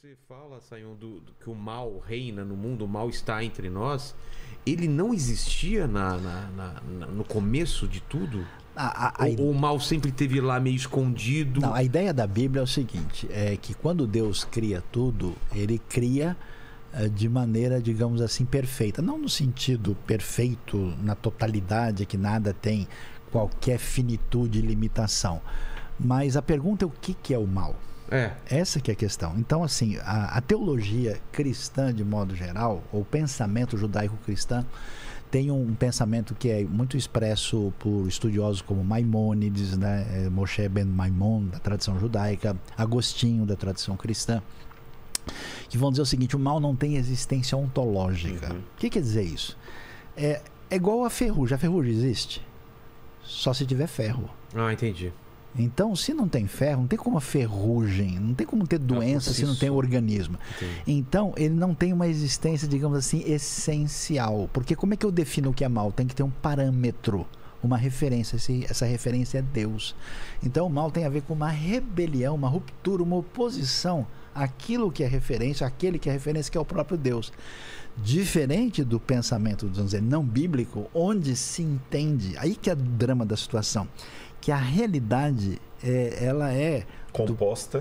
você fala, Sayão, que o mal reina no mundo, o mal está entre nós, ele não existia no começo de tudo? Ou o mal sempre esteve lá meio escondido? Não, a ideia da Bíblia é o seguinte, é que quando Deus cria tudo, ele cria de maneira, digamos assim, perfeita. Não no sentido perfeito, na totalidade, que nada tem qualquer finitude e limitação. Mas a pergunta é o que é o mal? Essa que é a questão. Então, assim, a teologia cristã, de modo geral, ou o pensamento judaico-cristão, tem um pensamento que é muito expresso por estudiosos como Maimônides, né? Moshe ben Maimon, da tradição judaica, Agostinho, da tradição cristã, que vão dizer o seguinte: o mal não tem existência ontológica. O que quer dizer isso? É igual a ferrugem. A ferrugem existe só se tiver ferro. Ah, entendi. Então, se não tem ferro, não tem como a ferrugem, não tem como ter doença se não tem organismo. Entendi. Então, ele não tem uma existência, digamos assim, essencial. Porque como é que eu defino o que é mal? Tem que ter um parâmetro, uma referência. Essa referência é Deus. Então, o mal tem a ver com uma rebelião, uma ruptura, uma oposição àquilo que é referência, àquele que é referência, que é o próprio Deus. Diferente do pensamento, vamos dizer, não bíblico, onde se entende, aí que é o drama da situação, que a realidade ela é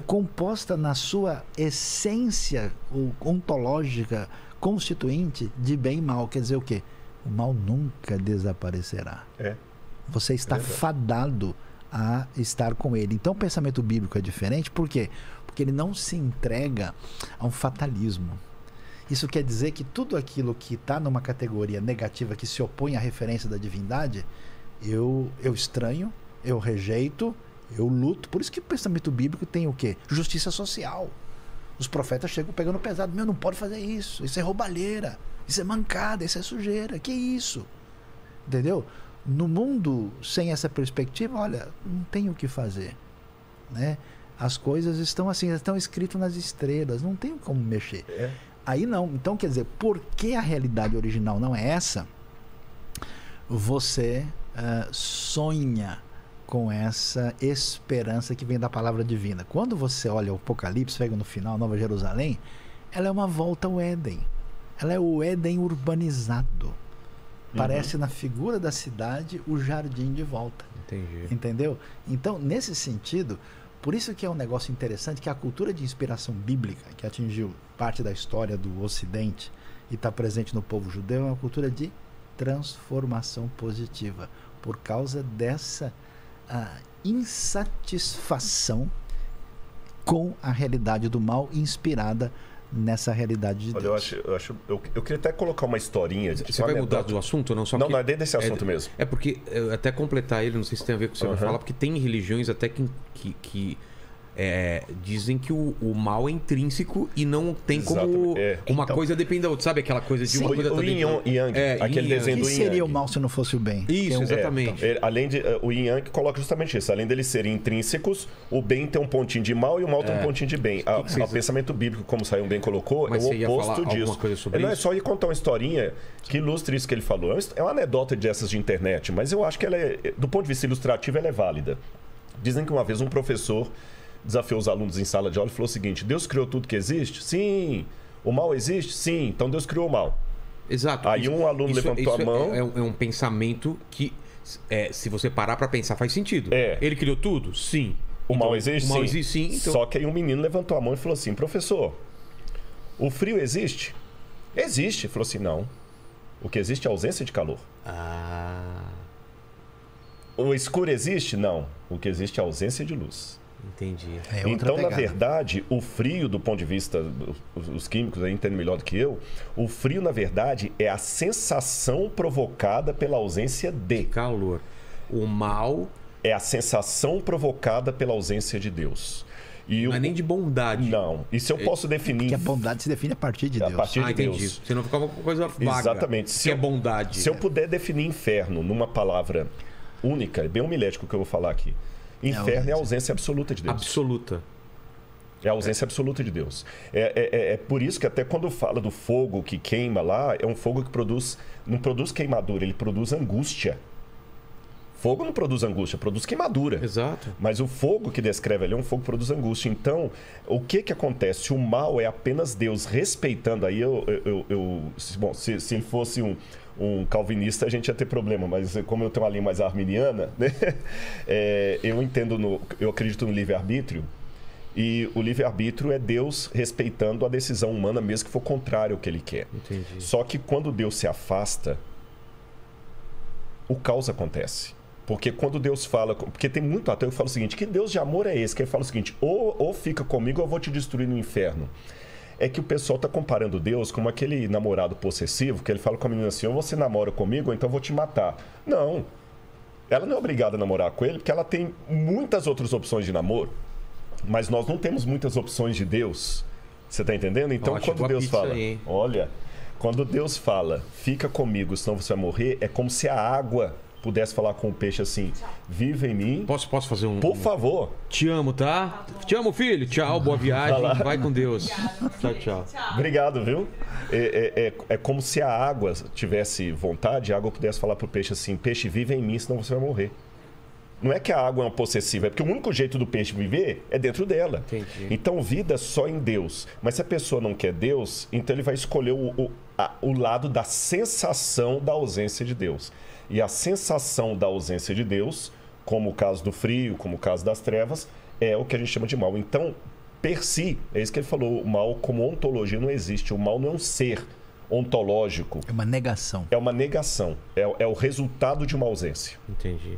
composta na sua essência ontológica, constituinte de bem e mal. Quer dizer o quê? O mal nunca desaparecerá. Você está fadado a estar com ele. Então o pensamento bíblico é diferente. Por quê? Porque ele não se entrega a um fatalismo. Isso quer dizer que tudo aquilo que está numa categoria negativa, que se opõe à referência da divindade, eu estranho, eu rejeito, eu luto. Por isso que o pensamento bíblico tem o quê? Justiça social. Os profetas chegam pegando pesado. Não pode fazer isso. Isso é roubalheira. Isso é mancada. Isso é sujeira. Que isso? Entendeu? No mundo sem essa perspectiva, olha, não tem o que fazer, né? As coisas estão assim, estão escritas nas estrelas. Não tem como mexer. Aí não. Então, quer dizer, porque a realidade original não é essa, você sonha com essa esperança que vem da palavra divina. Quando você olha o Apocalipse, pega no final, Nova Jerusalém, ela é uma volta ao Éden. Ela é o Éden urbanizado. Parece na figura da cidade o jardim de volta. Entendi. Entendeu? Então, nesse sentido, por isso que é um negócio interessante que a cultura de inspiração bíblica, que atingiu parte da história do Ocidente e está presente no povo judeu, é uma cultura de transformação positiva, por causa dessa insatisfação com a realidade do mal inspirada nessa realidade de Deus. Eu queria até colocar uma historinha. Você vai mudar do assunto ou não? Não, é dentro desse assunto mesmo. É porque, até completar ele, não sei se tem a ver com o que você vai falar, porque tem religiões até que dizem que o mal é intrínseco e não tem como uma coisa depende da outra. Sabe aquela coisa de uma coisa o Yin Yang, aquele desenho do Yin Yang. O que seria o mal se não fosse o bem? Isso, exatamente. Além de, o Yin Yang coloca justamente isso. Além deles serem intrínsecos, o bem tem um pontinho de mal e o mal tem um pontinho de bem. O pensamento bíblico, como o Sayão bem colocou, mas é o oposto disso. Não é só ir contar uma historinha que ilustre isso que ele falou. É uma anedota dessas de internet, mas eu acho que ela do ponto de vista ilustrativo, ela é válida. Dizem que uma vez um professor desafiou os alunos em sala de aula e falou o seguinte: Deus criou tudo que existe? Sim. O mal existe? Sim. Então Deus criou o mal. Exato. Aí um aluno levantou a mão. É um pensamento que, se você parar para pensar, faz sentido. Ele criou tudo? Sim. O mal existe? O mal existe, sim. Então... Só que aí um menino levantou a mão e falou assim: professor, o frio existe? Existe. Ele falou assim: não. O que existe é a ausência de calor. O escuro existe? Não. O que existe é a ausência de luz. Entendi. Então, na verdade, o frio, do ponto de vista dos químicos aí entendem melhor do que eu, o frio, na verdade, é a sensação provocada pela ausência de calor. O mal é a sensação provocada pela ausência de Deus. Não é nem de bondade. Não. Isso eu posso definir. Porque a bondade se define a partir de Deus. A partir de entendi. Deus. Senão fica uma coisa vaga. Exatamente. Se é bondade. Se eu puder definir inferno numa palavra única, é bem homilético que eu vou falar aqui. Inferno é a ausência absoluta de Deus. Absoluta. É a ausência absoluta de Deus. É por isso que até quando fala do fogo que queima lá, é um fogo que não produz queimadura, ele produz angústia. Fogo não produz angústia, produz queimadura. Exato. Mas o fogo que descreve ali é um fogo que produz angústia. Então, o que acontece? O mal é apenas Deus respeitando. Aí bom, se ele fosse um calvinista, a gente ia ter problema. Mas como eu tenho uma linha mais arminiana, né? Eu acredito no livre-arbítrio. E o livre-arbítrio é Deus respeitando a decisão humana, mesmo que for contrário ao que ele quer. Entendi. Só que quando Deus se afasta, o caos acontece. Porque quando Deus fala... Porque tem muito ateu que fala o seguinte, que Deus de amor é esse? Que ele fala o seguinte, ou fica comigo ou eu vou te destruir no inferno. É que o pessoal está comparando Deus como aquele namorado possessivo, que ele fala com a menina assim, ou você namora comigo ou então eu vou te matar. Não. Ela não é obrigada a namorar com ele, porque ela tem muitas outras opções de namoro. Mas nós não temos muitas opções de Deus. Você está entendendo? Então, quando Deus fala... Olha, quando Deus fala, fica comigo, senão você vai morrer, é como se a água pudesse falar com o peixe assim, vive em mim. Posso fazer um... Por favor. Te amo, tá? Te amo, filho. Tchau, boa viagem. Vai com Deus. Tchau. Obrigado, viu? É como se a água tivesse vontade, a água pudesse falar pro peixe assim, peixe, vive em mim, senão você vai morrer. Não é que a água é uma possessiva, é porque o único jeito do peixe viver é dentro dela. Entendi. Então, vida só em Deus. Mas se a pessoa não quer Deus, então ele vai escolher o lado da sensação da ausência de Deus. E a sensação da ausência de Deus, como o caso do frio, como o caso das trevas, é o que a gente chama de mal. Então, per si, é isso que ele falou, o mal como ontologia não existe. O mal não é um ser ontológico. É uma negação. É uma negação. É o resultado de uma ausência. Entendi.